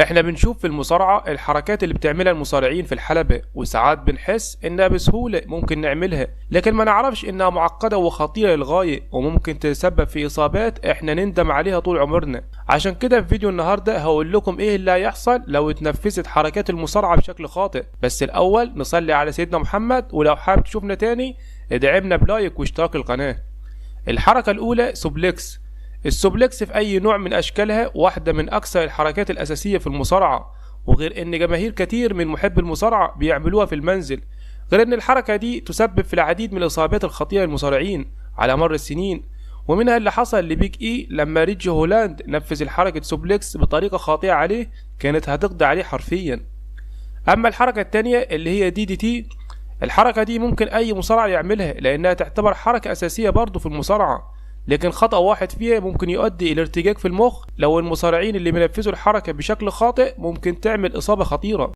احنا بنشوف في المصارعة الحركات اللي بتعملها المصارعين في الحلبة، وساعات بنحس انها بسهولة ممكن نعملها، لكن ما نعرفش انها معقدة وخطيرة للغاية وممكن تسبب في اصابات احنا نندم عليها طول عمرنا. عشان كده في فيديو النهاردة هقول لكم ايه اللي هيحصل لو اتنفذت حركات المصارعة بشكل خاطئ. بس الاول نصلي على سيدنا محمد، ولو حابب تشوفنا تاني ادعمنا بلايك واشتراك القناة. الحركة الاولى سوبلكس. السوبلكس في اي نوع من اشكالها واحدة من اكثر الحركات الاساسية في المصارعة، وغير ان جماهير كتير من محب المصارعة بيعملوها في المنزل، غير ان الحركة دي تسبب في العديد من الاصابات الخطيرة للمصارعين على مر السنين، ومنها اللي حصل لبيج اي لما ريجي هولاند نفذ الحركة سوبلكس بطريقة خاطئة عليه كانت هتقضي عليه حرفيا. اما الحركة التانية اللي هي دي تي، الحركة دي ممكن اي مصارع يعملها لانها تعتبر حركة اساسية برضه في المصارعة، لكن خطأ واحد فيها ممكن يؤدي الى ارتجاج في المخ. لو المصارعين اللي بينفذوا الحركة بشكل خاطئ ممكن تعمل اصابة خطيرة.